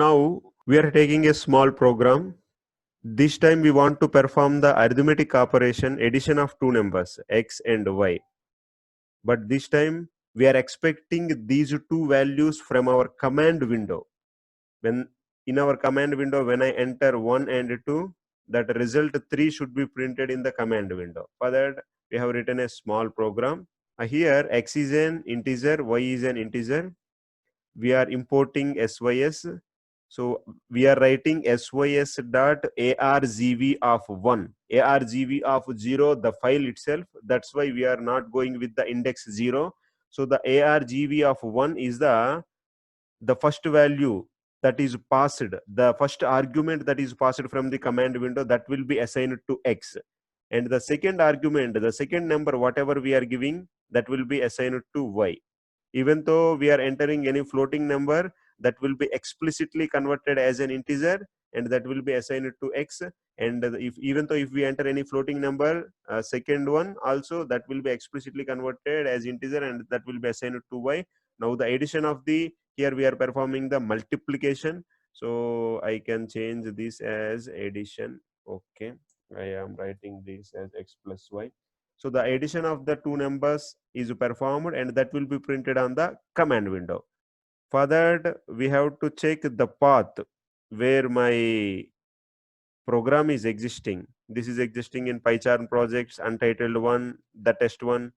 Now we are taking a small program. This time we want to perform the arithmetic operation addition of two numbers x and y. But this time we are expecting these two values from our command window. When in our command window, when I enter 1 and 2, that result 3 should be printed in the command window. For that we have written a small program. Here x is an integer, y is an integer. We are importing sys. So we are writing sys dot argv of 1, argv of 0, the file itself. That's why we are not going with the index 0. So the argv of 1 is the first value that is passed, the first argument that is passed from the command window, that will be assigned to x. And the second argument, the second number, whatever we are giving, that will be assigned to y. Even though we are entering any floating number, that will be explicitly converted as an integer, and that will be assigned to x. And even though if we enter any floating number, second one also, that will be explicitly converted as integer, and that will be assigned to y. Now the addition of the, here we are performing the multiplication, so I can change this as addition. Okay, I am writing this as x plus y. So the addition of the two numbers is performed, and that will be printed on the command window. For that we have to check the path where my program is existing. This is existing in PyCharm projects, untitled one, the test one.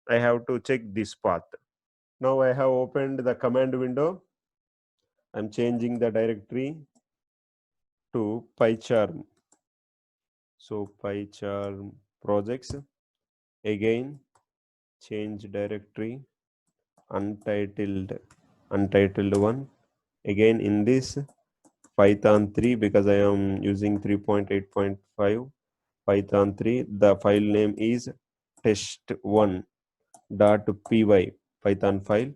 I have to check this path. Now I have opened the command window. I'm changing the directory to PyCharm. So PyCharm projects, again change directory, untitled one. Again in this Python 3, because I am using 3.8.5 Python 3, the file name is test1.py Python file.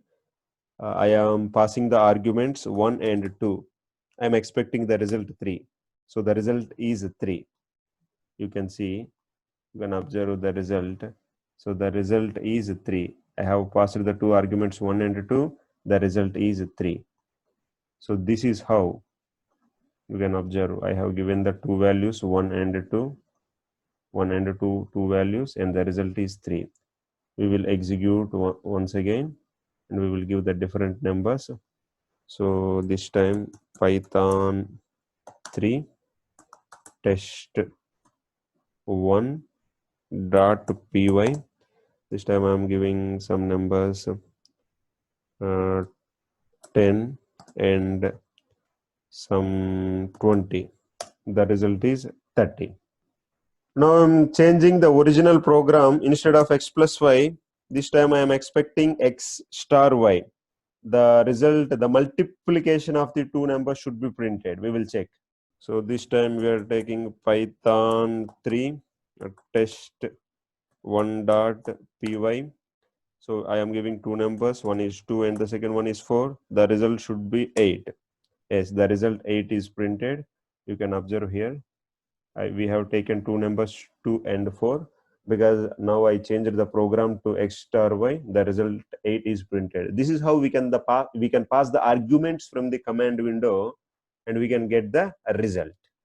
I am passing the arguments 1 and 2. I am expecting the result 3. So the result is 3. You can see, you can observe the result. So the result is 3. I have passed the two arguments 1 and 2. The result is 3. So this is how you can observe. I have given the two values 1 and 2. 1 and 2 values, and the result is 3. We will execute once again, and we will give the different numbers. So this time Python 3 test1.py. This time I am giving some numbers 10 and some 20. The result is 30. Now I'm changing the original program. Instead of x plus y, this time I am expecting x star y. The result, the multiplication of the two numbers should be printed. We will check. So this time we are taking Python 3 test1.py. So I am giving two numbers, one is 2 and the second one is 4. The result should be 8. Yes, the result 8 is printed. You can observe here. We have taken two numbers 2 and 4, because now I changed the program to x star y. The result 8 is printed. This is how we can pass the arguments from the command window, and we can get the result.